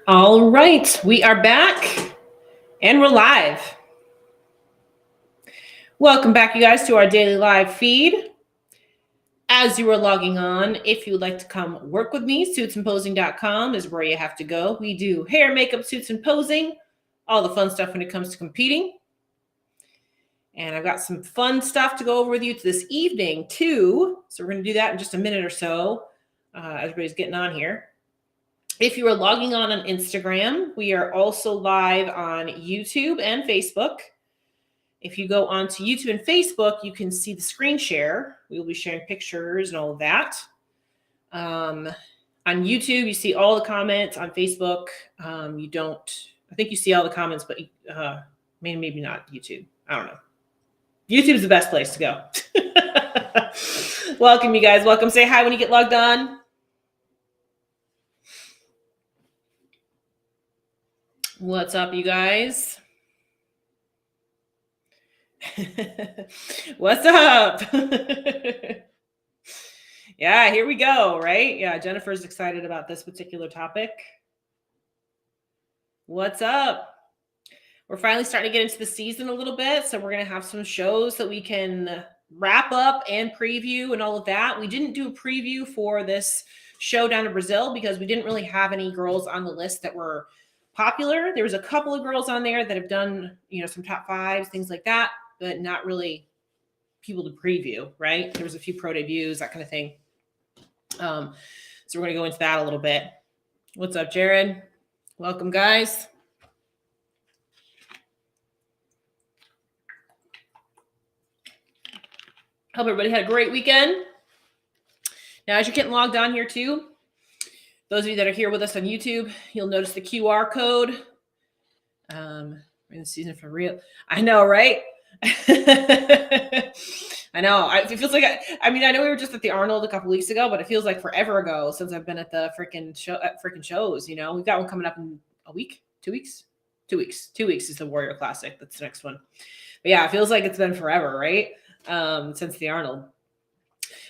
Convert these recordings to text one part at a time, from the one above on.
All right, we are back and we're live. Welcome back, you guys, to our daily live feed. As you are logging on, if you would like to come work with me, suitsandposing.com is where you have to go. We do hair, makeup, suits, and posing, all the fun stuff when it comes to competing. And I've got some fun stuff to go over with you this evening, too. So we're going to do that in just a minute or so. Everybody's getting on here. If you are logging on Instagram, we are also live on YouTube and Facebook. If you go onto YouTube and Facebook, you can see the screen share. We will be sharing pictures and all of that. On YouTube, you see all the comments. On Facebook, you don't. I think you see all the comments, but maybe not YouTube. I don't know. YouTube's the best place to go. Welcome, you guys. Welcome. Say hi when you get logged on. What's up, you guys? What's up? Yeah, here we go, right? Yeah, Jennifer's excited about this particular topic. What's up? We're finally starting to get into the season a little bit, so we're going to have some shows that we can wrap up and preview and all of that. We didn't do a preview for this show down in Brazil because we didn't really have any girls on the list that were popular. There was a couple of girls on there that have done, some top fives, things like that, but not really people to preview, right? There was a few pro debuts, that kind of thing. So we're going to go into that a little bit. What's up, Jared? Welcome, guys. Hope everybody had a great weekend. Now, as you're getting logged on here too, those of you that are here with us on YouTube, you'll notice the QR code. We're in the season for real. I know, right? I know. It feels like I know we were just at the Arnold a couple weeks ago, but it feels like forever ago since I've been at the freaking shows. We've got one coming up in a week, 2 weeks. 2 weeks. 2 weeks is the Warrior Classic. That's the next one. But yeah, it feels like it's been forever, right? Since the Arnold.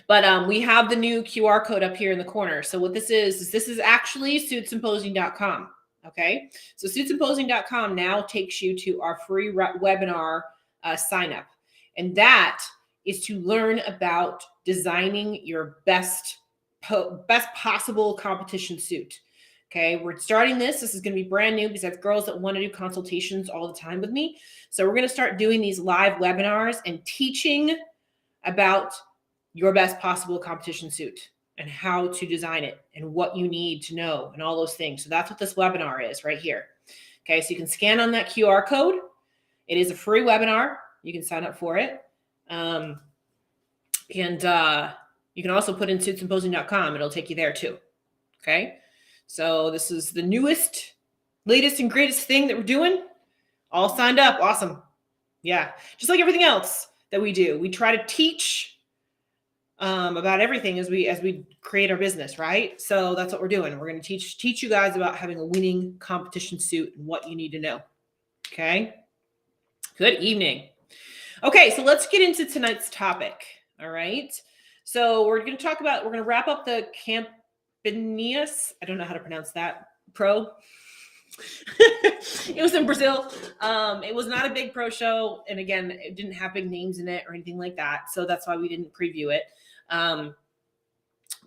But we have the new QR code up here in the corner. So what this is actually suitsandposing.com. Okay. So suitsandposing.com now takes you to our free webinar sign up. And that is to learn about designing your best possible competition suit. Okay. We're starting this. This is going to be brand new because I have girls that want to do consultations all the time with me. So we're going to start doing these live webinars and teaching about your best possible competition suit and how to design it and what you need to know and all those things. So that's what this webinar is right here. Okay, so you can scan on that QR code. It is a free webinar. You can sign up for it. And you can also put in suitsandposing.com. It'll take you there too. Okay, so this is the newest, latest, and greatest thing that we're doing. All signed up. Awesome. Yeah, just like everything else that we do. We try to teach about everything as we create our business, right? So that's what we're doing. We're going to teach you guys about having a winning competition suit and what you need to know. Okay. Good evening. Okay, so let's get into tonight's topic. All right. So we're going to wrap up the Campinas. I don't know how to pronounce that. Pro. It was in Brazil. It was not a big pro show. And again, it didn't have big names in it or anything like that. So that's why we didn't preview it.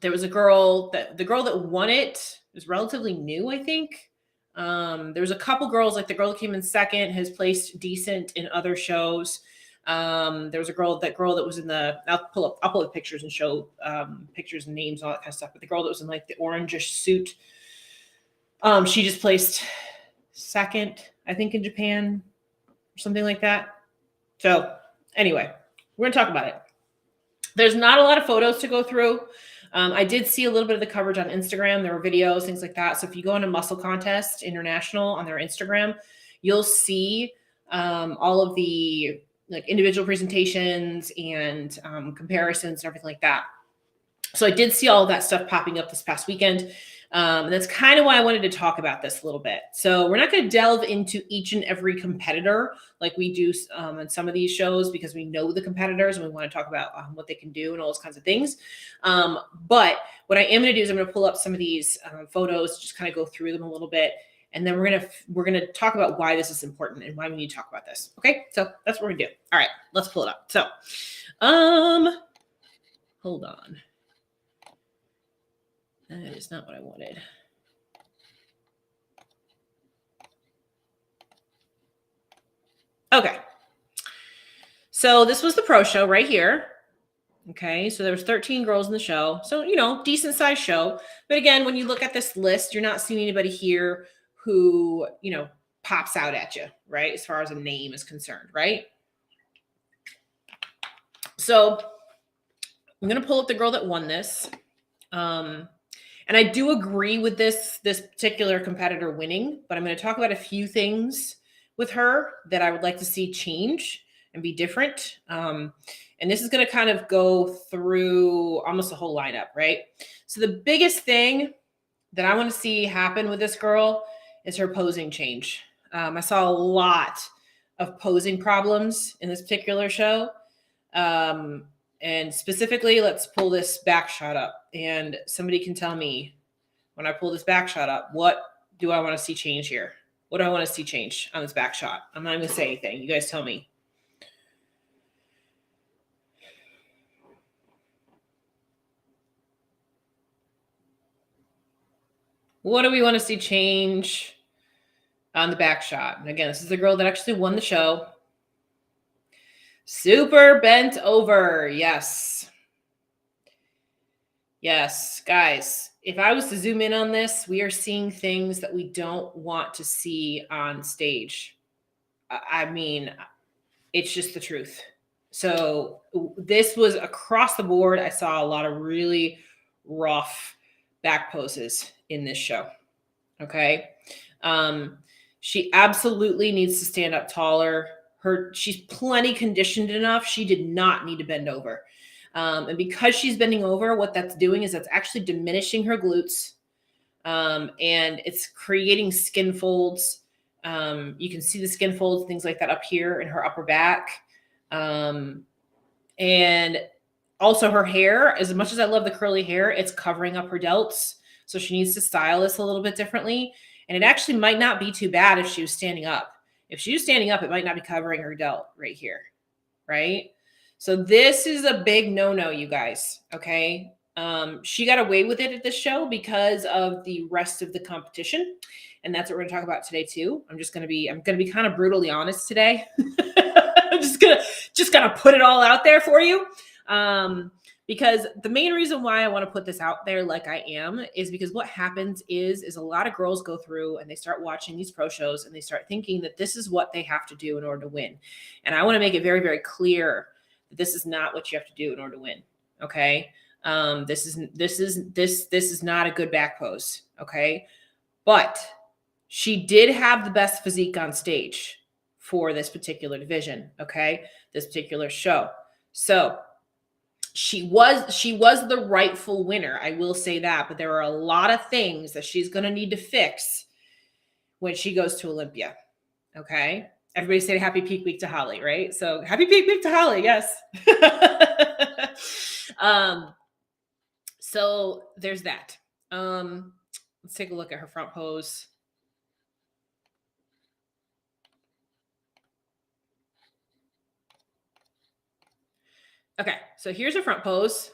There was the girl that won it was relatively new, I think. There was a couple girls, like the girl that came in second has placed decent in other shows. There was a girl that was in I'll pull up pictures and show pictures and names and all that kind of stuff. But the girl that was in like the orangish suit, she just placed second, I think, in Japan or something like that. So anyway, we're going to talk about it. There's not a lot of photos to go through. I did see a little bit of the coverage on Instagram. There were videos, things like that. So if you go into Muscle Contest International on their Instagram, you'll see all of the individual presentations and comparisons and everything like that. So I did see all of that stuff popping up this past weekend. And that's kind of why I wanted to talk about this a little bit. So we're not going to delve into each and every competitor like we do on some of these shows because we know the competitors and we want to talk about what they can do and all those kinds of things. But what I am going to do is I'm going to pull up some of these photos, just kind of go through them a little bit And then we're gonna talk about why this is important and why we need to talk about this. Okay, so that's what we're gonna do. All right, let's pull it up. So, hold on. That is not what I wanted. Okay. So this was the pro show right here. Okay, so there was 13 girls in the show. So, decent sized show. But again, when you look at this list, you're not seeing anybody here who, pops out at you, right? As far as a name is concerned, right? So I'm going to pull up the girl that won this. And I do agree with this particular competitor winning, but I'm going to talk about a few things with her that I would like to see change and be different. And this is going to kind of go through almost the whole lineup, right? So the biggest thing that I want to see happen with this girl is her posing change. I saw a lot of posing problems in this particular show. And specifically, let's pull this back shot up. And somebody can tell me, when I pull this back shot up, what do I want to see change here? What do I want to see change on this back shot? I'm not even going to say anything. You guys tell me. What do we want to see change on the back shot? And again, this is the girl that actually won the show. Super bent over. Yes. Yes, guys, if I was to zoom in on this, we are seeing things that we don't want to see on stage. I mean, it's just the truth. So this was across the board. I saw a lot of really rough back poses in this show. Okay. She absolutely needs to stand up taller. She's plenty conditioned enough. She did not need to bend over. And because she's bending over, what that's doing is that's actually diminishing her glutes. And it's creating skin folds. You can see the skin folds, things like that up here in her upper back. And also her hair, as much as I love the curly hair, it's covering up her delts. So she needs to style this a little bit differently. And it actually might not be too bad if she was standing up. If she was standing up, it might not be covering her delt right here, right? So this is a big no-no, you guys, okay? She got away with it at this show because of the rest of the competition. And that's what we're gonna talk about today too. I'm gonna be kind of brutally honest today. I'm just gonna put it all out there for you. Because the main reason why I want to put this out there like I am is because what happens is a lot of girls go through and they start watching these pro shows and they start thinking that this is what they have to do in order to win. And I want to make it very, very clear that this is not what you have to do in order to win. Okay. This is not a good back pose. Okay. But she did have the best physique on stage for this particular division. Okay. This particular show. So she was the rightful winner. I will say that, but there are a lot of things that she's going to need to fix when she goes to Olympia. Okay. Everybody say happy peak week to Holly, right? So happy peak week to Holly. Yes. So there's that. Let's take a look at her front pose. Okay, so here's a front pose.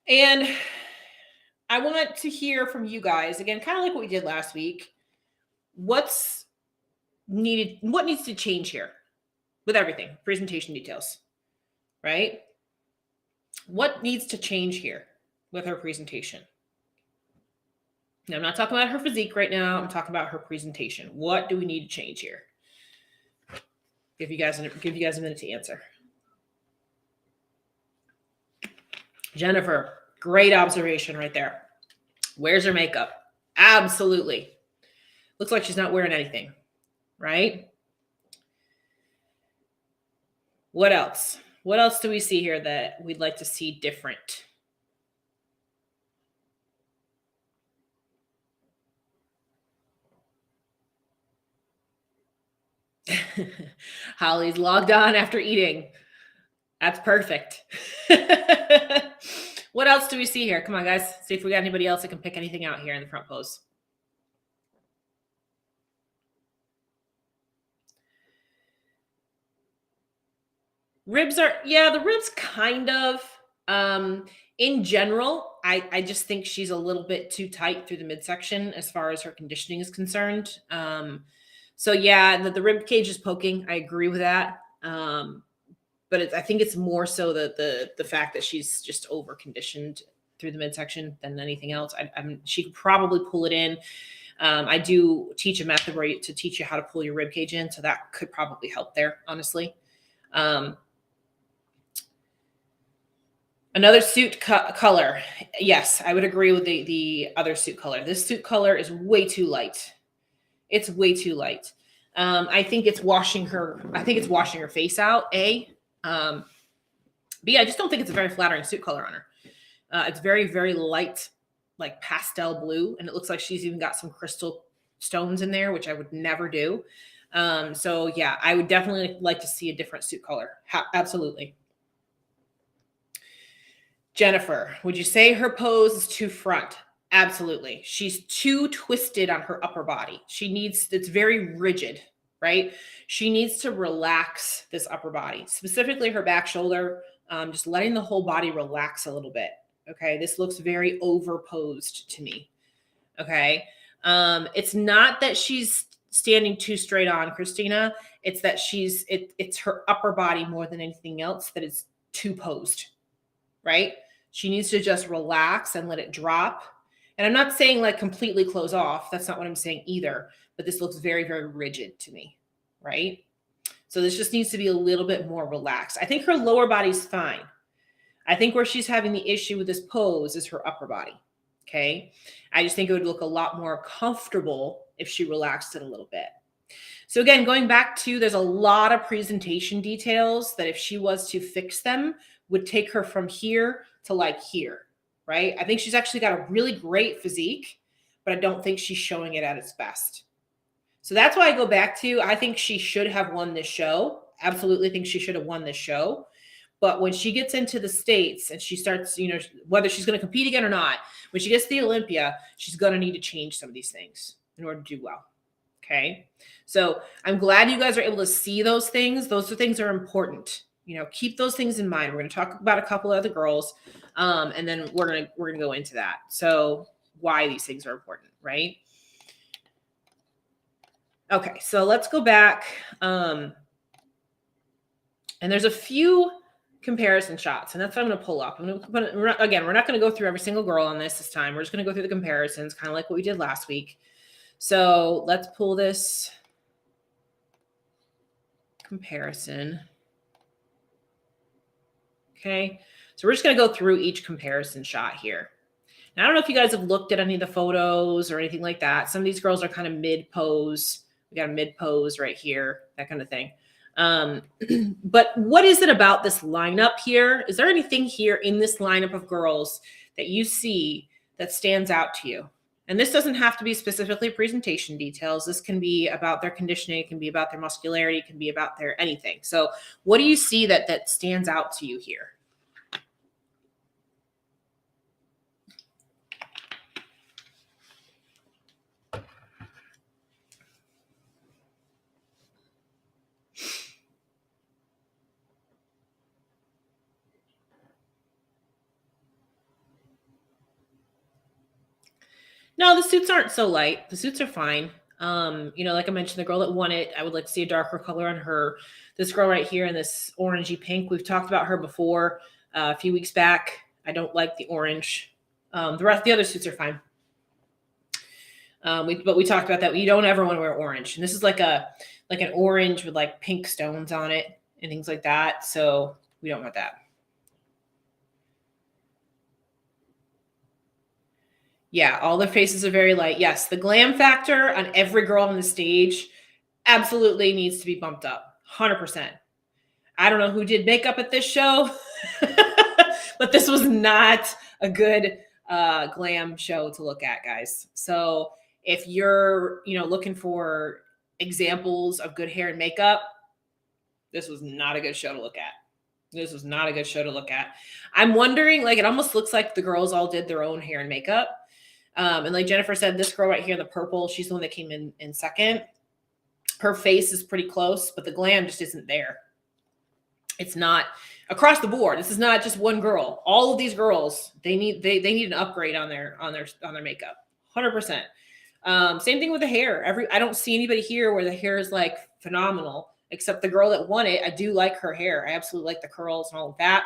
And I want to hear from you guys, again, kind of like what we did last week. What needs to change here with everything? Presentation details, right? What needs to change here with her presentation? Now, I'm not talking about her physique right now. I'm talking about her presentation. What do we need to change here? Give you guys a minute to answer. Jennifer, great observation right there. Where's her makeup? Absolutely. Looks like she's not wearing anything, right? What else? What else do we see here that we'd like to see different? Holly's logged on after eating. That's perfect. What else do we see here? Come on, guys. See if we got anybody else that can pick anything out here in the front pose. Ribs are, yeah, the ribs kind of. In general, I just think she's a little bit too tight through the midsection as far as her conditioning is concerned. So yeah, the rib cage is poking. I agree with that. But I think it's more so the fact that she's just over conditioned through the midsection than anything else. She could probably pull it in. I do teach a method to teach you how to pull your rib cage in, so that could probably help there, honestly. Another suit color. Yes, I would agree with the other suit color. This suit color is way too light. It's way too light. I think it's washing her. I think it's washing her face out. But yeah, I just don't think it's a very flattering suit color on her. It's very, very light, like pastel blue, and it looks like she's even got some crystal stones in there, which I would never do. So yeah, I would definitely like to see a different suit color. Absolutely. Jennifer, would you say her pose is too front? Absolutely. She's too twisted on her upper body. It's very rigid, right? She needs to relax this upper body, specifically her back shoulder, just letting the whole body relax a little bit. Okay. This looks very overposed to me. Okay. It's not that she's standing too straight on, Christina. It's that it's her upper body more than anything else that is too posed. Right? She needs to just relax and let it drop. And I'm not saying like completely close off. That's not what I'm saying either. But this looks very, very rigid to me. Right? So this just needs to be a little bit more relaxed. I think her lower body's fine. I think where she's having the issue with this pose is her upper body. Okay? I just think it would look a lot more comfortable if she relaxed it a little bit. So again, going back to, there's a lot of presentation details that if she was to fix them, would take her from here to like here, right? I think she's actually got a really great physique, but I don't think she's showing it at its best. So that's why I go back to, I think she should have won this show. Absolutely think she should have won this show. But when she gets into the States and she starts, whether she's going to compete again or not, when she gets to the Olympia, she's going to need to change some of these things in order to do well. Okay. So I'm glad you guys are able to see those things. Those things are important. Keep those things in mind. We're going to talk about a couple of other girls, and then we're going to go into that. So why these things are important, right? Okay, so let's go back. And there's a few comparison shots, and that's what I'm going to pull up. We're not going to go through every single girl on this time. We're just going to go through the comparisons, kind of like what we did last week. So let's pull this comparison. Okay, so we're just going to go through each comparison shot here. Now, I don't know if you guys have looked at any of the photos or anything like that. Some of these girls are kind of mid-pose. We got a mid-pose right here, that kind of thing. But what is it about this lineup here? Is there anything here in this lineup of girls that you see that stands out to you? And this doesn't have to be specifically presentation details. This can be about their conditioning. It can be about their muscularity. It can be about their anything. So what do you see that stands out to you here? No, the suits aren't so light. The suits are fine. Like I mentioned, the girl that won it, I would like to see a darker color on her. This girl right here in this orangey pink, we've talked about her before a few weeks back. I don't like the orange. The other suits are fine. But we talked about that. You don't ever want to wear orange. And this is like an orange with like pink stones on it and things like that. So we don't want that. Yeah, all their faces are very light. Yes, the glam factor on every girl on the stage absolutely needs to be bumped up. 100%. I don't know who did makeup at this show, but this was not a good glam show to look at, guys. So if you're, looking for examples of good hair and makeup, this was not a good show to look at. This was not a good show to look at. I'm wondering, it almost looks like the girls all did their own hair and makeup. And like Jennifer said, this girl right here in the purple, she's the one that came in second. Her face is pretty close, but the glam just isn't there. It's not across the board. This is not just one girl. All of these girls, they need an upgrade on their makeup. 100%. Same thing with the hair. I don't see anybody here where the hair is like phenomenal, except the girl that won it. I do like her hair. I absolutely like the curls and all of that.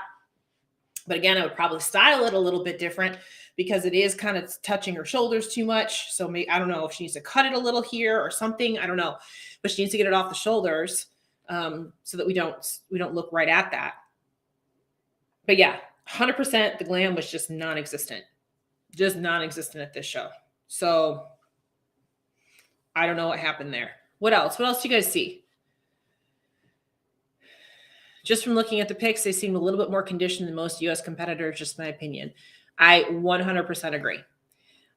But again, I would probably style it a little bit different because it is kind of touching her shoulders too much. So maybe, I don't know if she needs to cut it a little here or something. I don't know, but she needs to get it off the shoulders so that we don't look right at that. But yeah, 100% the glam was just non-existent at this show. So I don't know what happened there. What else? What else do you guys see? Just from looking at the pics, they seem a little bit more conditioned than most U.S. competitors, just my opinion. I 100% agree.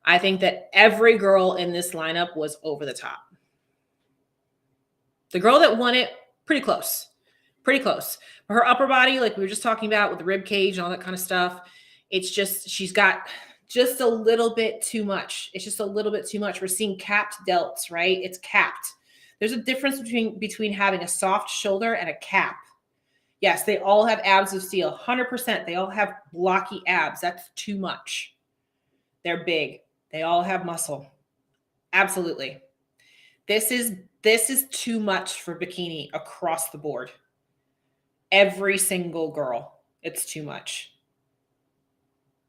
I think that every girl in this lineup was over the top. The girl that won it, pretty close. Her upper body, like we were just talking about with the rib cage and all that kind of stuff, it's just, she's got just a little bit too much. It's just a little bit too much. We're seeing capped delts, right? It's capped. There's a difference between having a soft shoulder and a cap. Yes, they all have abs of steel, 100%. They all have blocky abs. That's too much. They're big. They all have muscle. Absolutely. This is too much for bikini across the board. Every single girl, it's too much.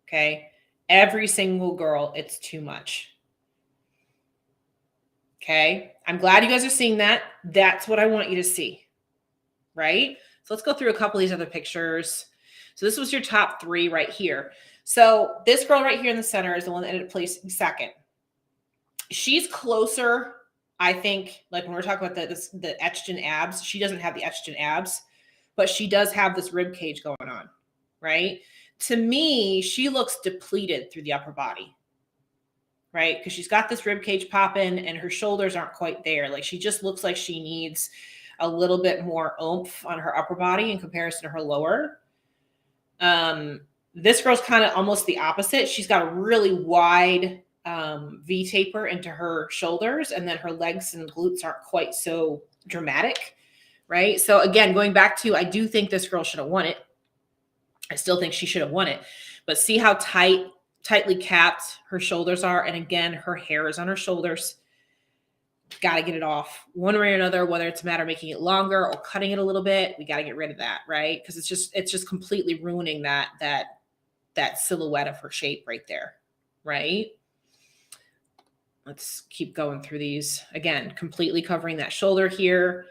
Okay? Every single girl, it's too much. Okay? I'm glad you guys are seeing that. That's what I want you to see. Right? So let's go through a couple of these other pictures. So this was your top 3 right here. So this girl right here in the center is the one that ended up placing second. She's closer, I think, like when we're talking about the etched in abs, she doesn't have the etched in abs, but she does have this rib cage going on, right? To me, she looks depleted through the upper body, right? Because she's got this rib cage popping and her shoulders aren't quite there. Like she just looks like she needs a little bit more oomph on her upper body in comparison to her lower. This girl's kind of almost the opposite. She's got a really wide V taper into her shoulders, and then her legs and glutes aren't quite so dramatic, right? So again, going back to, I do think this girl should have won it. I still think she should have won it, but see how tightly capped her shoulders are. And again, her hair is on her shoulders. Got to get it off one way or another, whether it's a matter of making it longer or cutting it a little bit. We got to get rid of that, right? Because it's just completely ruining that silhouette of her shape right there, right? Let's keep going through these. Again, completely covering that shoulder here.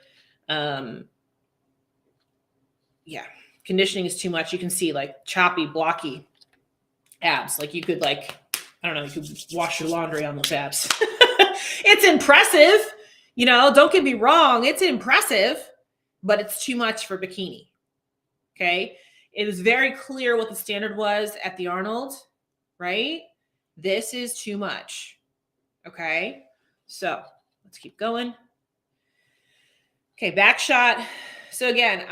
Yeah, conditioning is too much. You can see like choppy, blocky abs. Like you could I don't know, you could wash your laundry on those abs. It's impressive. Don't get me wrong. It's impressive, but it's too much for bikini. Okay. It was very clear what the standard was at the Arnold, right? This is too much. Okay. So let's keep going. Okay. Back shot. So again,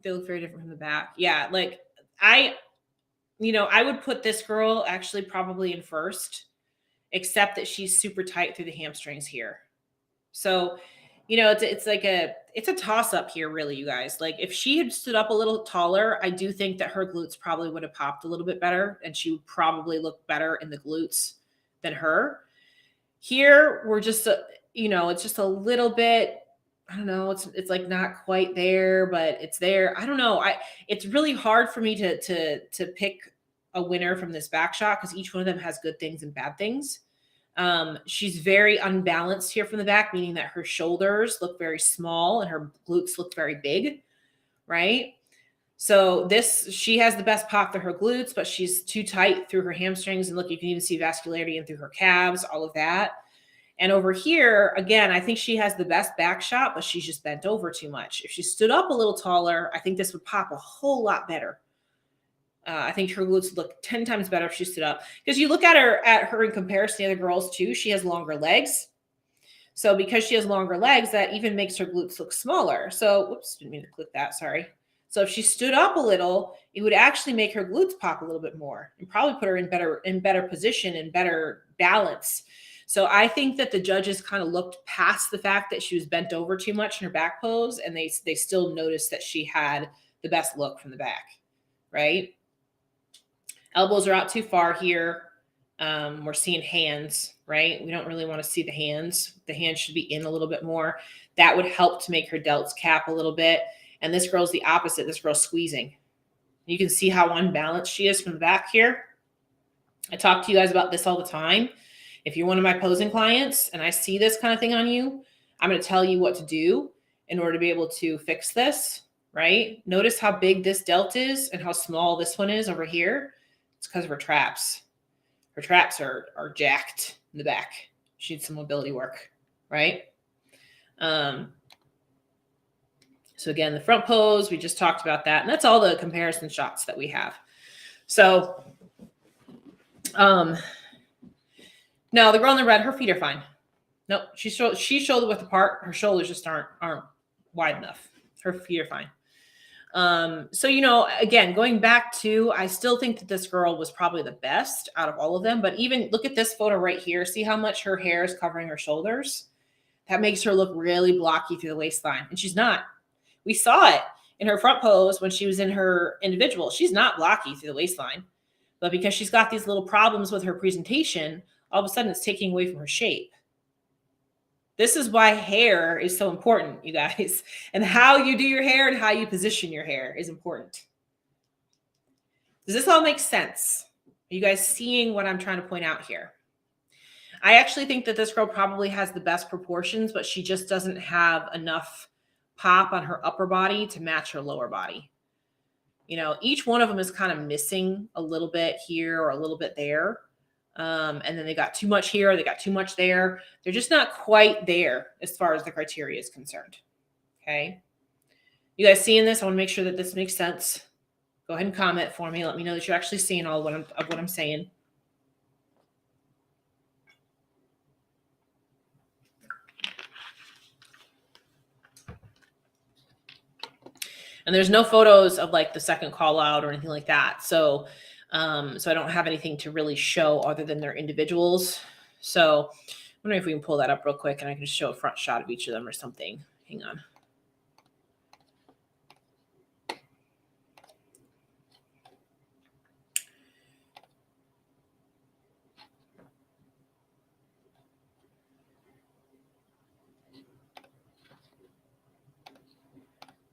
they look very different from the back. Yeah. Like I would put this girl actually probably in first, except that she's super tight through the hamstrings here. So, it's a toss up here, really, you guys. Like if she had stood up a little taller, I do think that her glutes probably would have popped a little bit better, and she would probably look better in the glutes than her. Here, we're just, it's just a little bit, I don't know. It's like not quite there, but it's there. I don't know. It's really hard for me to pick a winner from this back shot because each one of them has good things and bad things. She's very unbalanced here from the back, meaning that her shoulders look very small and her glutes look very big, right? So she has the best pop through her glutes, but she's too tight through her hamstrings. And look, you can even see vascularity in through her calves, all of that. And over here, again, I think she has the best back shot, but she's just bent over too much. If she stood up a little taller, I think this would pop a whole lot better. I think her glutes would look 10 times better if she stood up. Because you look at her in comparison to the other girls too, she has longer legs. So because she has longer legs, that even makes her glutes look smaller. So, whoops, didn't mean to click that, sorry. So if she stood up a little, it would actually make her glutes pop a little bit more and probably put her in better position and better balance. So I think that the judges kind of looked past the fact that she was bent over too much in her back pose, and they still noticed that she had the best look from the back, right? Elbows are out too far here. We're seeing hands, right? We don't really want to see the hands. The hands should be in a little bit more. That would help to make her delts cap a little bit. And this girl's the opposite. This girl's squeezing. You can see how unbalanced she is from the back here. I talk to you guys about this all the time. If you're one of my posing clients and I see this kind of thing on you, I'm going to tell you what to do in order to be able to fix this, right? Notice how big this delt is and how small this one is over here. It's because of her traps. Her traps are jacked in the back. She needs some mobility work, right? So again, the front pose, we just talked about that. And that's all the comparison shots that we have. So, no, the girl in the red, her feet are fine. Nope, she's shoulder width apart. Her shoulders just aren't wide enough. Her feet are fine. So, you know, again, going back to, I still think that this girl was probably the best out of all of them. But even look at this photo right here. See how much her hair is covering her shoulders? That makes her look really blocky through the waistline. And she's not. We saw it in her front pose when she was in her individual. She's not blocky through the waistline. But because she's got these little problems with her presentation, all of a sudden it's taking away from her shape. This is why hair is so important, you guys. And how you do your hair and how you position your hair is important. Does this all make sense? Are you guys seeing what I'm trying to point out here? I actually think that this girl probably has the best proportions, but she just doesn't have enough pop on her upper body to match her lower body. You know, each one of them is kind of missing a little bit here or a little bit there. And then they got too much here, they got too much there. They're just not quite there as far as the criteria is concerned. Okay. You guys seeing this? I want to make sure that this makes sense. Go ahead and comment for me. Let me know that you're actually seeing all of what I'm saying. And there's no photos of like the second call out or anything like that. So I don't have anything to really show other than their individuals. So I'm wondering if we can pull that up real quick and I can just show a front shot of each of them or something. Hang on.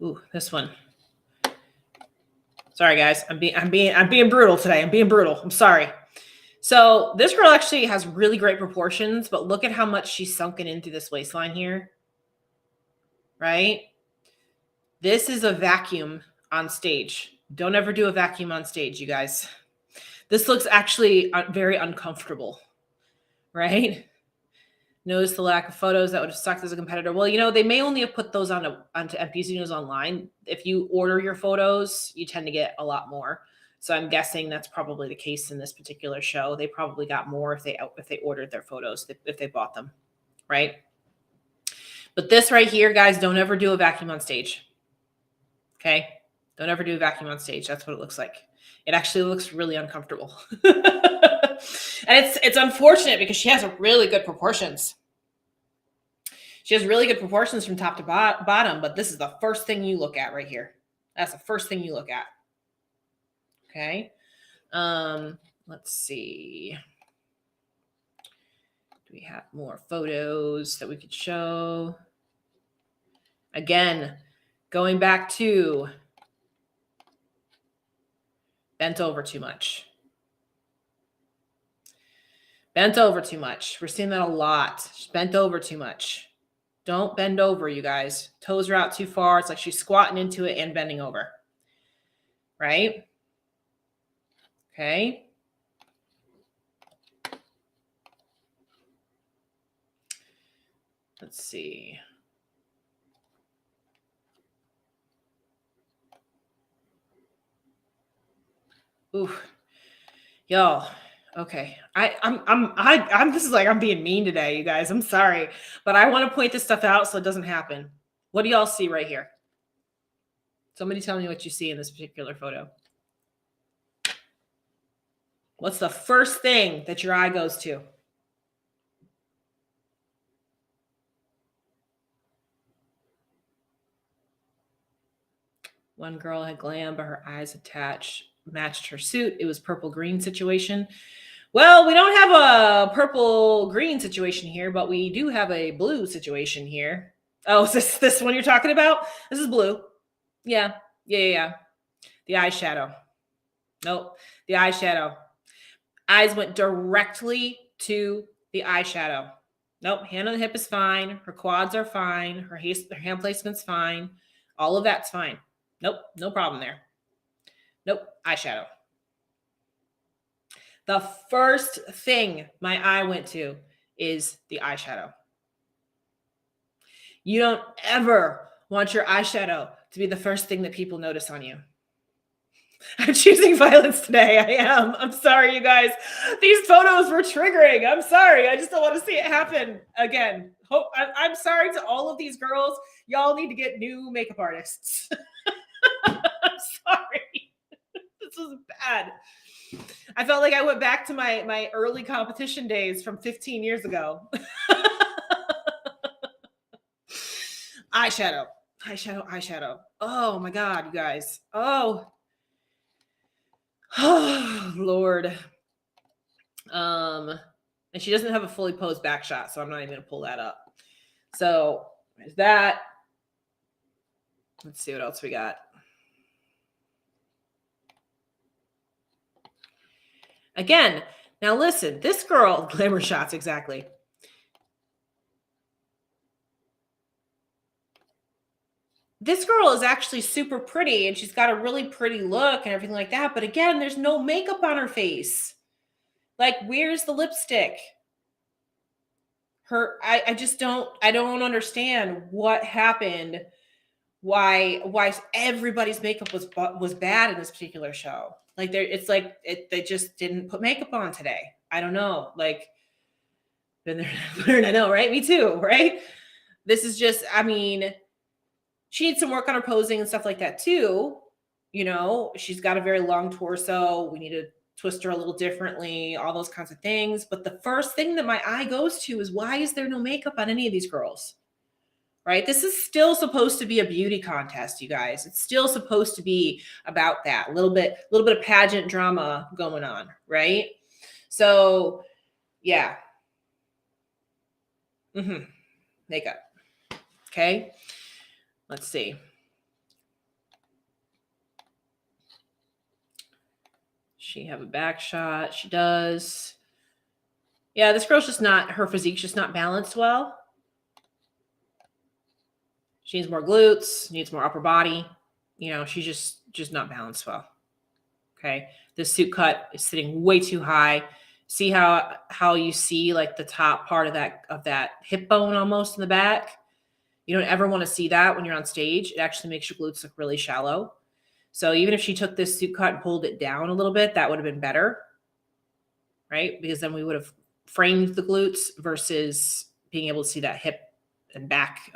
Ooh, this one. Sorry, guys. I'm being brutal today. I'm being brutal. I'm sorry. So this girl actually has really great proportions, but look at how much she's sunken into this waistline here. Right? This is a vacuum on stage. Don't ever do a vacuum on stage, you guys. This looks actually very uncomfortable. Right? Notice the lack of photos that would have sucked as a competitor. Well, you know, they may only have put those onto MPC News online. If you order your photos, you tend to get a lot more. So I'm guessing that's probably the case in this particular show. They probably got more if they ordered their photos, if they bought them, right? But this right here, guys, don't ever do a vacuum on stage. Okay? Don't ever do a vacuum on stage. That's what it looks like. It actually looks really uncomfortable. And it's unfortunate because she has really good proportions. She has really good proportions from top to bottom, but this is the first thing you look at right here. That's the first thing you look at. Okay. Let's see. Do we have more photos that we could show? Again, going back to bent over too much. Bent over too much. We're seeing that a lot. She's bent over too much. Don't bend over, you guys. Toes are out too far. It's like she's squatting into it and bending over. Right? Okay. Let's see. Ooh. Y'all. Okay. I'm this is like I'm being mean today, you guys. I'm sorry. But I want to point this stuff out so it doesn't happen. What do y'all see right here? Somebody tell me what you see in this particular photo. What's the first thing that your eye goes to? One girl had glam, but her eyes matched her suit. It was purple green situation. Well, we don't have a purple green situation here, but we do have a blue situation here. Oh, is this one you're talking about? This is blue. Yeah. The eyeshadow. Nope. The eyeshadow. Eyes went directly to the eyeshadow. Nope. Hand on the hip is fine. Her quads are fine. Her hand placement's fine. All of that's fine. Nope. No problem there. Nope. Eyeshadow. The first thing my eye went to is the eyeshadow. You don't ever want your eyeshadow to be the first thing that people notice on you. I'm choosing violence today. I am. I'm sorry, you guys. These photos were triggering. I'm sorry. I just don't want to see it happen again. I'm sorry to all of these girls. Y'all need to get new makeup artists. I'm sorry. This was bad. I felt like I went back to my early competition days from 15 years ago. Eyeshadow. Oh my God, you guys. Oh, Lord. And she doesn't have a fully posed back shot, so I'm not even going to pull that up. So there's that. Let's see what else we got. Again, now listen, this girl, glamour shots, exactly. This girl is actually super pretty and she's got a really pretty look and everything like that. But again, there's no makeup on her face. Like, where's the lipstick? I don't understand what happened. Why everybody's makeup was bad in this particular show. Like, they just didn't put makeup on today. I don't know. Like, been there, learn. I know, right? Me too, right? This is just, I mean, she needs some work on her posing and stuff like that too. You know, she's got a very long torso. We need to twist her a little differently, all those kinds of things. But the first thing that my eye goes to is, why is there no makeup on any of these girls? Right? This is still supposed to be a beauty contest, you guys. It's still supposed to be about that. A little bit of pageant drama going on, right? So, yeah. Makeup. Okay. Let's see. She have a back shot. She does. Yeah, this girl's just not, her physique's just not balanced well. She needs more glutes, needs more upper body. You know, she's just not balanced well. Okay. This suit cut is sitting way too high. See how you see like the top part of that hip bone almost in the back? You don't ever want to see that when you're on stage. It actually makes your glutes look really shallow. So even if she took this suit cut and pulled it down a little bit, that would have been better, right? Because then we would have framed the glutes versus being able to see that hip and back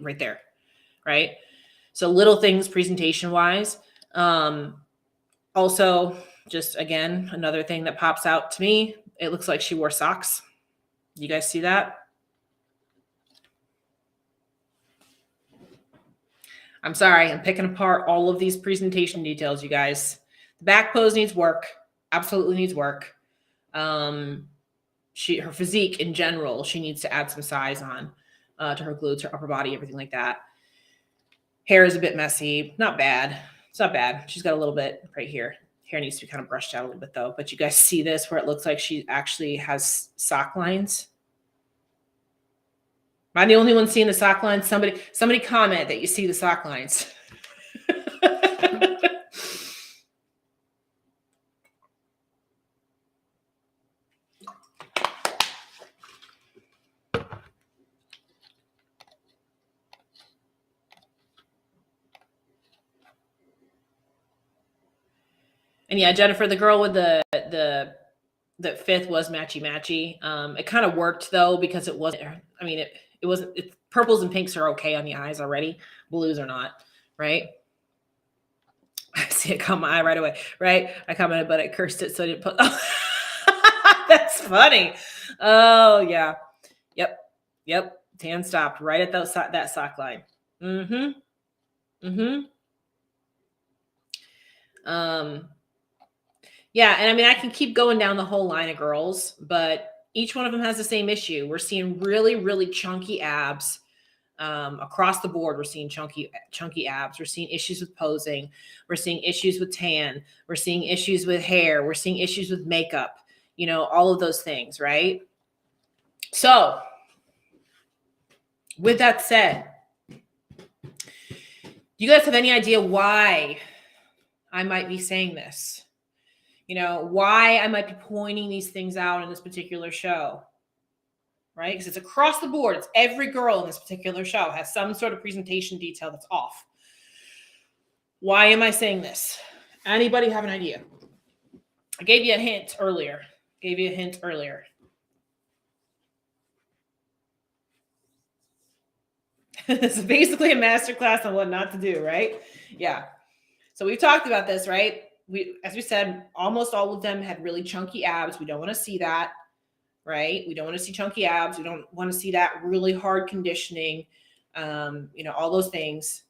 right there, right? So little things presentation-wise. Also, just again, another thing that pops out to me, it looks like she wore socks. You guys see that? I'm sorry, I'm picking apart all of these presentation details, you guys. The back pose needs work. Absolutely needs work. Her physique in general, she needs to add some size on to her glutes, her upper body, everything like that. Hair is a bit messy. Not bad. It's not bad. She's got a little bit right here. Hair needs to be kind of brushed out a little bit though. But you guys see this where it looks like she actually has sock lines? Am I the only one seeing the sock lines? Somebody comment that you see the sock lines. And yeah, Jennifer, the girl with the fifth was matchy. It kind of worked though, because it wasn't, I mean, it wasn't, purples and pinks are okay on the eyes already. Blues are not, right? I see it caught my eye right away, right? I commented, but I cursed it, so I didn't put, oh, that's funny. Oh yeah. Yep. Tan stopped right at that sock line. Mm-hmm. Yeah, and I mean, I can keep going down the whole line of girls, but each one of them has the same issue. We're seeing really, really chunky abs. Across the board, we're seeing chunky abs. We're seeing issues with posing. We're seeing issues with tan. We're seeing issues with hair. We're seeing issues with makeup. You know, all of those things, right? So, with that said, do you guys have any idea why I might be saying this? You know, why I might be pointing these things out in this particular show, right? Because it's across the board. It's every girl in this particular show has some sort of presentation detail that's off. Why am I saying this? Anybody have an idea? I gave you a hint earlier. This is basically a masterclass on what not to do, right? Yeah. So we've talked about this, right? As we said, almost all of them had really chunky abs. We don't want to see that, right? We don't want to see chunky abs. We don't want to see that really hard conditioning, you know, all those things.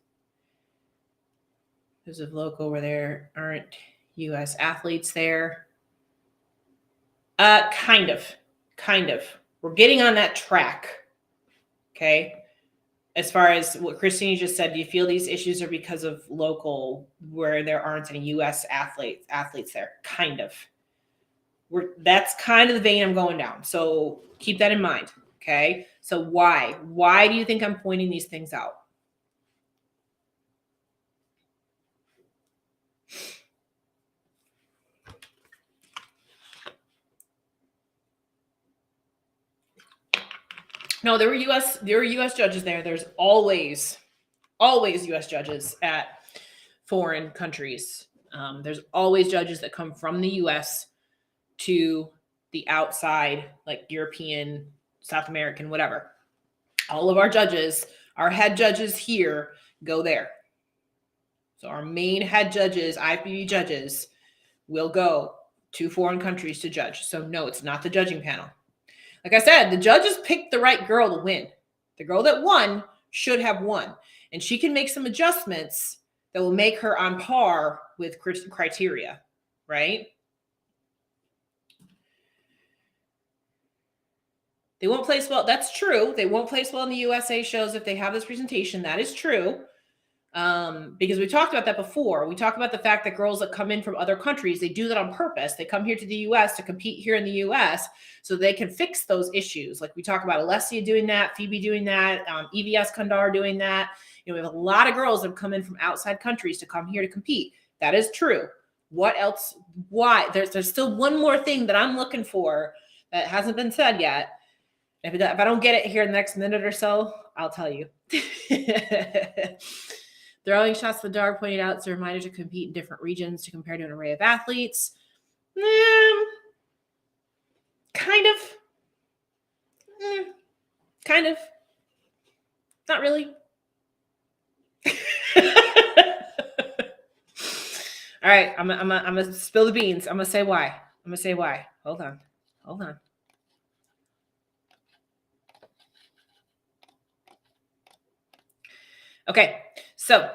There's a local where there aren't U.S. athletes there. Kind of. We're getting on that track. Okay. As far as what Christine just said, do you feel these issues are because of local where there aren't any U.S. athletes there? Kind of. That's kind of the vein I'm going down. So keep that in mind. Okay. So why? Why do you think I'm pointing these things out? No, there were U.S. judges there. There's always U.S. judges at foreign countries. There's always judges that come from the U.S. to the outside, like European, South American, whatever. All of our judges, our head judges here, go there. So our main head judges, IFBB judges, will go to foreign countries to judge. So no, it's not the judging panel. Like I said, the judges picked the right girl to win. The girl that won should have won. And she can make some adjustments that will make her on par with criteria, right? They won't place well. That's true. They won't place well in the USA shows if they have this presentation. That is true. Because we talked about that before. We talked about the fact that girls that come in from other countries, they do that on purpose. They come here to the US to compete here in the US so they can fix those issues. Like we talk about Alessia doing that, Phoebe doing that, EVS Kandar doing that. You know, we have a lot of girls that have come in from outside countries to come here to compete. That is true. What else? Why? There's still one more thing that I'm looking for that hasn't been said yet. If I don't get it here in the next minute or so, I'll tell you. Throwing shots in the dark pointed out, it's a reminder to compete in different regions to compare to an array of athletes. Kind of. Kind of. Not really. All right, I'm gonna spill the beans. I'm gonna say why. Hold on. Okay, so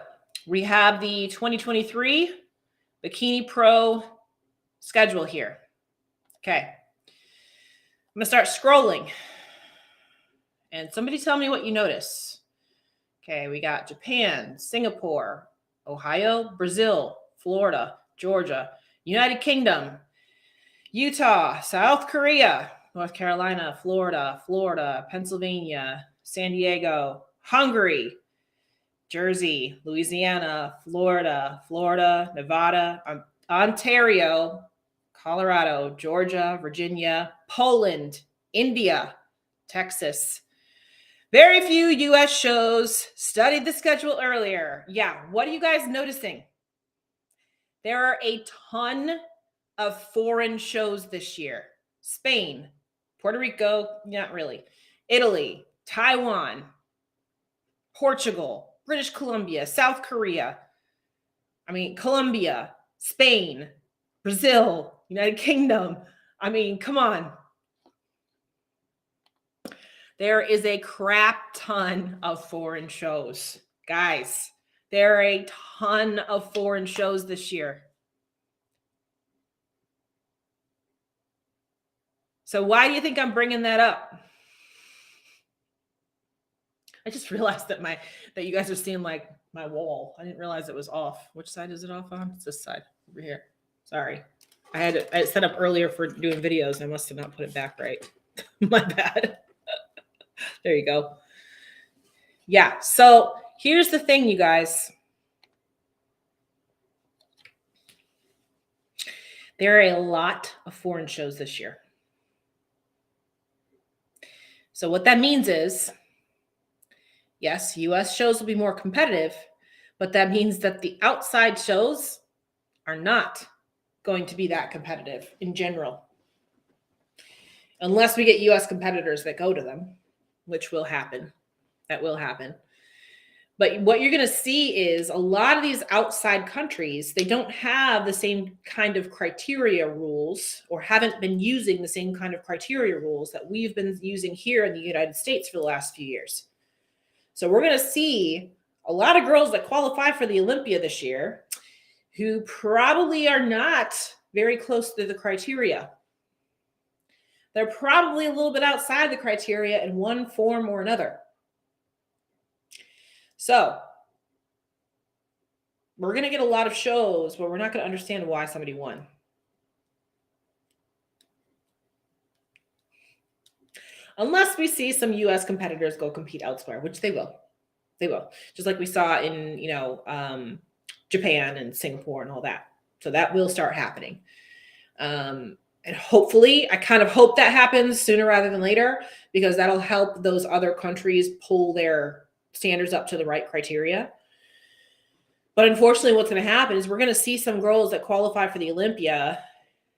we have the 2023 Bikini Pro schedule here. Okay, I'm gonna start scrolling, and somebody tell me what you notice. Okay, we got Japan, Singapore, Ohio, Brazil, Florida, Georgia, United Kingdom, Utah, South Korea, North Carolina, Florida, Pennsylvania, San Diego, Hungary, Jersey, Louisiana, Florida, Nevada, Ontario, Colorado, Georgia, Virginia, Poland, India, Texas. Very few U.S. shows. Studied the schedule earlier. Yeah, what are you guys noticing? There are a ton of foreign shows this year. Spain, Puerto Rico, not really. Italy, Taiwan, Portugal, British Columbia, South Korea. Colombia, Spain, Brazil, United Kingdom. Come on. There is a crap ton of foreign shows. Guys, There are a ton of foreign shows this year. So why do you think I'm bringing that up? I just realized that you guys are seeing like my wall. I didn't realize it was off. Which side is it off on? It's this side over here. Sorry. I had it set up earlier for doing videos. I must have not put it back right. My bad. There you go. Yeah. So here's the thing, you guys. There are a lot of foreign shows this year. So what that means is, yes, US shows will be more competitive, but that means that the outside shows are not going to be that competitive in general. Unless we get US competitors that go to them, which will happen. That will happen. But what you're going to see is a lot of these outside countries, they don't have the same kind of criteria rules or haven't been using the same kind of criteria rules that we've been using here in the United States for the last few years. So we're going to see a lot of girls that qualify for the Olympia this year who probably are not very close to the criteria. They're probably a little bit outside the criteria in one form or another. So we're going to get a lot of shows where we're not going to understand why somebody won. Unless we see some US competitors go compete elsewhere, which they will. They will. Just like we saw in, Japan and Singapore and all that. So that will start happening. And hopefully, I kind of hope that happens sooner rather than later, because that'll help those other countries pull their standards up to the right criteria. But unfortunately, what's going to happen is we're going to see some girls that qualify for the Olympia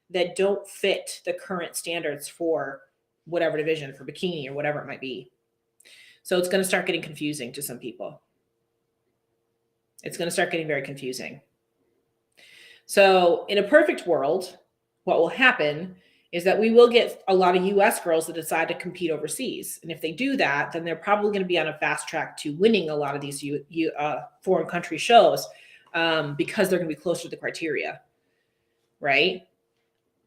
that don't fit the current standards for whatever division, for bikini or whatever it might be. So it's going to start getting confusing to some people. It's going to start getting very confusing. So in a perfect world, what will happen is that we will get a lot of US girls that decide to compete overseas. And if they do that, then they're probably going to be on a fast track to winning a lot of these foreign country shows because they're going to be closer to the criteria, right?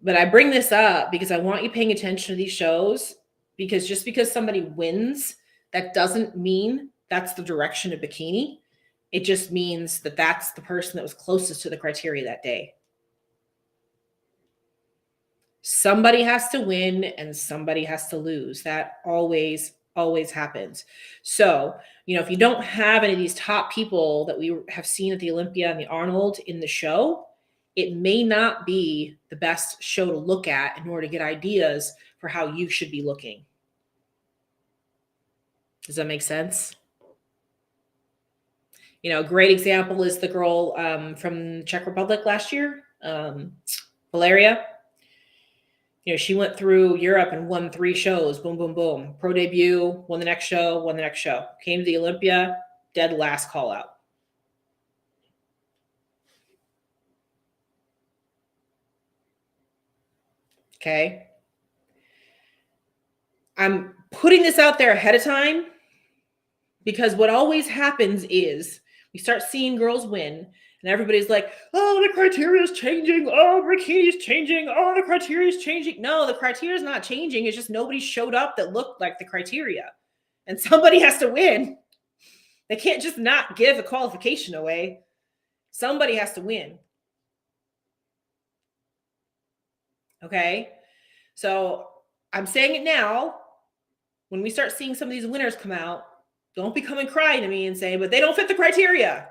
But I bring this up because I want you paying attention to these shows, because just because somebody wins, that doesn't mean that's the direction of bikini. It just means that that's the person that was closest to the criteria that day. Somebody has to win and somebody has to lose. That always happens. So, if you don't have any of these top people that we have seen at the Olympia and the Arnold in the show, it may not be the best show to look at in order to get ideas for how you should be looking. Does that make sense? A great example is the girl from Czech Republic last year, Valeria. She went through Europe and won 3 shows. Boom, boom, boom. Pro debut, won the next show, won the next show. Came to the Olympia, dead last call out. Okay. I'm putting this out there ahead of time because what always happens is we start seeing girls win and everybody's like, oh, the criteria is changing. Oh, bikini is changing. Oh, the criteria is changing. No, the criteria is not changing. It's just nobody showed up that looked like the criteria. And somebody has to win. They can't just not give a qualification away. Somebody has to win. Okay? So I'm saying it now. When we start seeing some of these winners come out, don't be coming crying to me and saying, but they don't fit the criteria.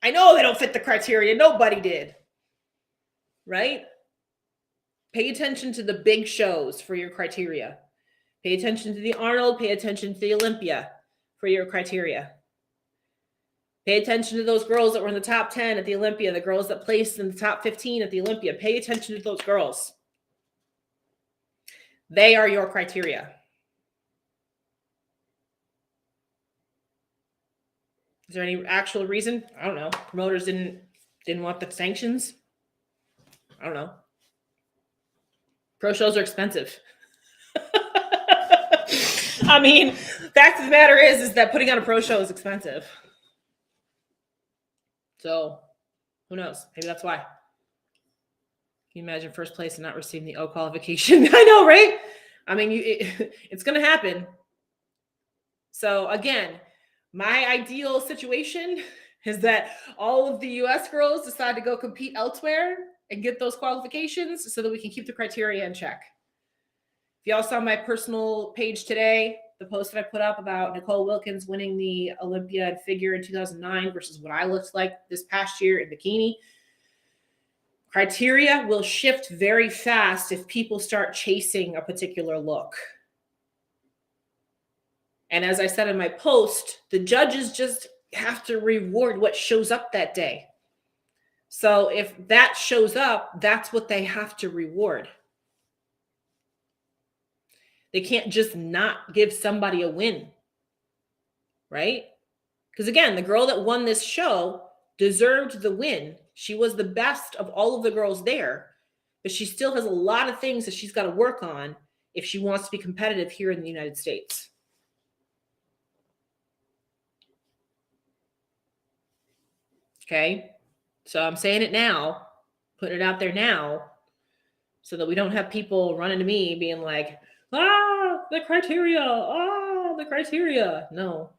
I know they don't fit the criteria. Nobody did. Right? Pay attention to the big shows for your criteria. Pay attention to the Arnold. Pay attention to the Olympia for your criteria. Pay attention to those girls that were in the top 10 at the Olympia, the girls that placed in the top 15 at the Olympia. Pay attention to those girls. They are your criteria. Is there any actual reason? I don't know. Promoters didn't want the sanctions. I don't know. Pro shows are expensive. I mean, fact of the matter is that putting on a pro show is expensive. So who knows? Maybe that's why. Can you imagine first place and not receiving the O qualification? I know, right? I mean, it's going to happen. So again, my ideal situation is that all of the US girls decide to go compete elsewhere and get those qualifications so that we can keep the criteria in check. If y'all saw my personal page today, the post that I put up about Nicole Wilkins winning the Olympiad figure in 2009 versus what I looked like this past year in bikini, criteria will shift very fast if people start chasing a particular look. And as I said in my post, the judges just have to reward what shows up that day. So if that shows up, that's what they have to reward. They can't just not give somebody a win, right? Because again, the girl that won this show deserved the win. She was the best of all of the girls there, but she still has a lot of things that she's got to work on if she wants to be competitive here in the United States. Okay, so I'm saying it now, putting it out there now, so that we don't have people running to me being like, the criteria, the criteria. No.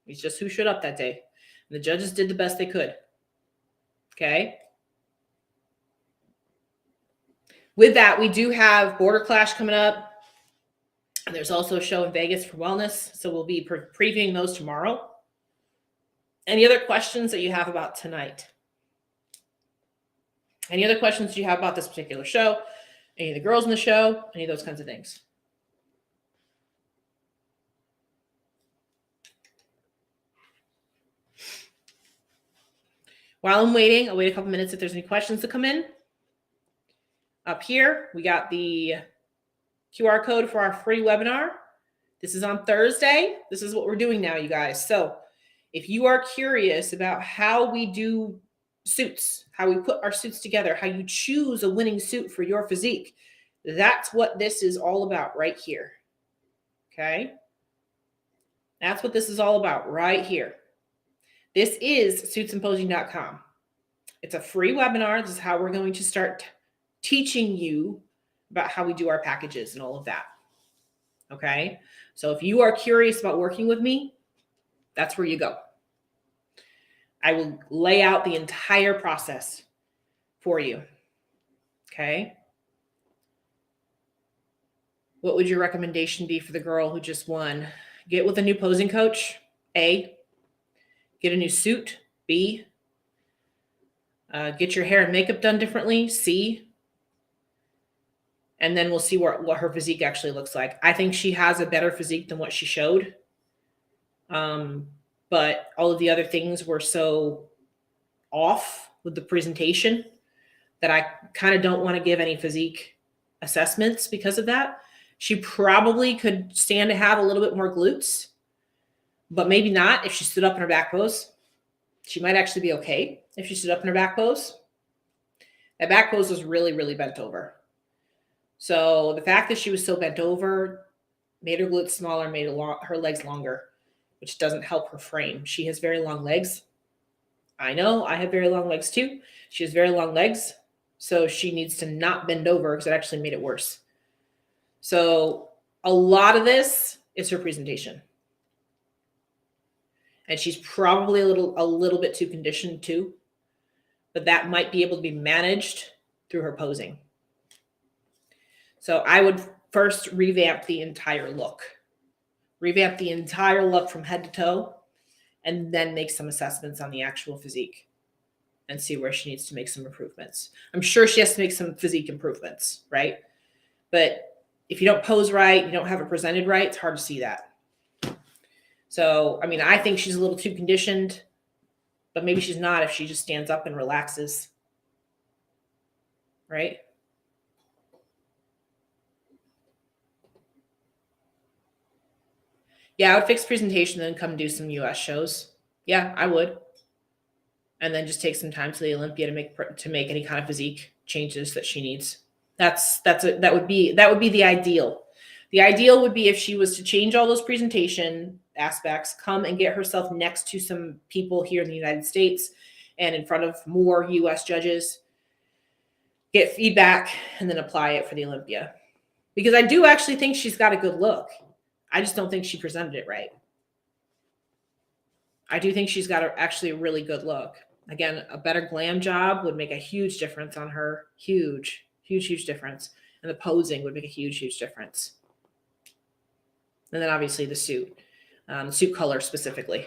It's just who showed up that day. And the judges did the best they could. Okay. With that, we do have Border Clash coming up. And there's also a show in Vegas for wellness. So we'll be previewing those tomorrow. Any other questions that you have about tonight? Any other questions you have about this particular show? Any of the girls in the show? Any of those kinds of things? While I'm waiting, I'll wait a couple minutes if there's any questions to come in. Up here, we got the QR code for our free webinar. This is on Thursday. This is what we're doing now, you guys. So if you are curious about how we do suits, how we put our suits together, how you choose a winning suit for your physique, that's what this is all about right here. Okay? That's what this is all about right here. This is suitsymposium.com. It's a free webinar. This is how we're going to start teaching you about how we do our packages and all of that. Okay? So if you are curious about working with me, that's where you go. I will lay out the entire process for you. Okay? What would your recommendation be for the girl who just won? Get with a new posing coach, A. Get a new suit, B. Get your hair and makeup done differently, C. And then we'll see what her physique actually looks like. I think she has a better physique than what she showed. But all of the other things were so off with the presentation that I kind of don't want to give any physique assessments because of that. She probably could stand to have a little bit more glutes, but maybe not if she stood up in her back pose. She might actually be okay if she stood up in her back pose. That back pose was really, really bent over. So the fact that she was so bent over made her glutes smaller, made her legs longer, which doesn't help her frame. She has very long legs. I know, I have very long legs too. She has very long legs, so she needs to not bend over because it actually made it worse. So a lot of this is her presentation. And she's probably a little bit too conditioned too, but that might be able to be managed through her posing. So I would first revamp the entire look. Revamp the entire look from head to toe, and then make some assessments on the actual physique and see where she needs to make some improvements. I'm sure she has to make some physique improvements, right? But if you don't pose right, you don't have it presented right, it's hard to see that. So, I mean, I think she's a little too conditioned, but maybe she's not if she just stands up and relaxes, right? Yeah, I would fix presentation and then come do some US shows. Yeah, I would. And then just take some time to the Olympia to make any kind of physique changes that she needs. That would be the ideal. The ideal would be if she was to change all those presentation aspects, come and get herself next to some people here in the United States and in front of more US judges, get feedback, and then apply it for the Olympia. Because I do actually think she's got a good look. I just don't think she presented it right. I do think she's got actually a really good look. Again, a better glam job would make a huge difference on her. Huge, huge, huge difference. And the posing would make a huge, huge difference. And then obviously the suit color specifically.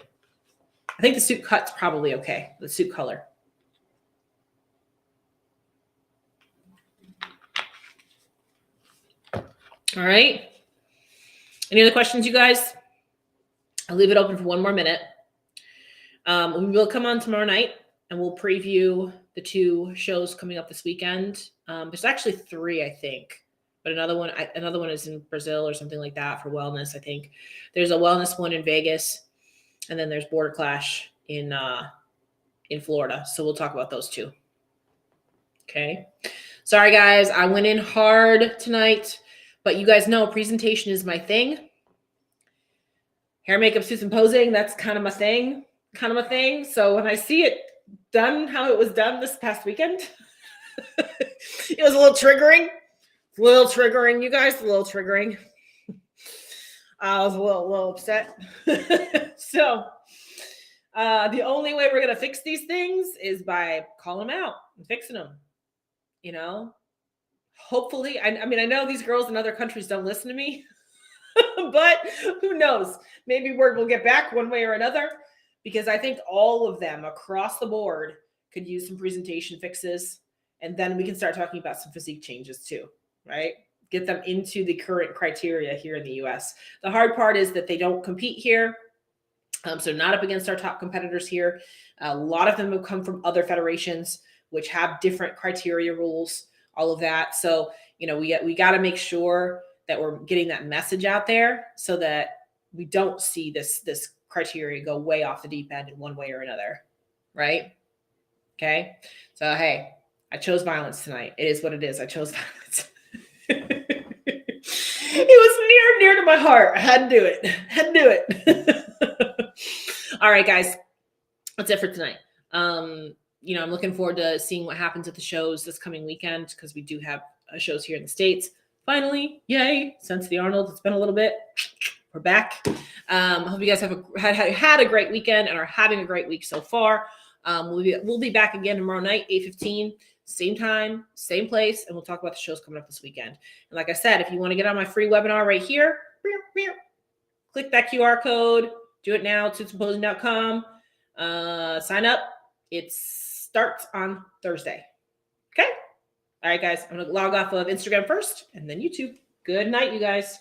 I think the suit cut's probably okay, the suit color. All right. Any other questions, you guys? I'll leave it open for one more minute. We will come on tomorrow night and we'll preview the 2 shows coming up this weekend. There's actually 3, I think, but another one is in Brazil or something like that for wellness. I think there's a wellness one in Vegas, and then there's Border Clash in Florida. So we'll talk about those 2. Okay. Sorry guys, I went in hard tonight, but you guys know presentation is my thing. Hair, makeup, suits, and posing, that's kind of my thing. So when I see it done how it was done this past weekend, it was a little triggering. You guys, a little triggering. I was a little upset. So the only way we're going to fix these things is by calling them out and fixing them. You know, hopefully, I mean, I know these girls in other countries don't listen to me, but who knows? Maybe word will get back one way or another, because I think all of them across the board could use some presentation fixes. And then we can start talking about some physique changes too, right? Get them into the current criteria here in the US. The hard part is that they don't compete here. So not up against our top competitors here. A lot of them have come from other federations, which have different criteria rules, all of that. So, you know, we got to make sure that we're getting that message out there so that we don't see this criteria go way off the deep end in one way or another, right? Okay. So, hey, I chose violence tonight. It is what it is. I chose violence. It was near to my heart. I had to do it. All right, guys. That's it for tonight. You know, I'm looking forward to seeing what happens at the shows this coming weekend, because we do have shows here in the States. Finally, yay. Since the Arnold, it's been a little bit. We're back. I hope you guys have had a great weekend and are having a great week so far. We'll be back again tomorrow night, 8:15, same time, same place, and we'll talk about the shows coming up this weekend. And like I said, if you want to get on my free webinar right here, click that QR code. Do it now, suitsandposing.com. Sign up. It starts on Thursday. Okay? All right, guys. I'm going to log off of Instagram first and then YouTube. Good night, you guys.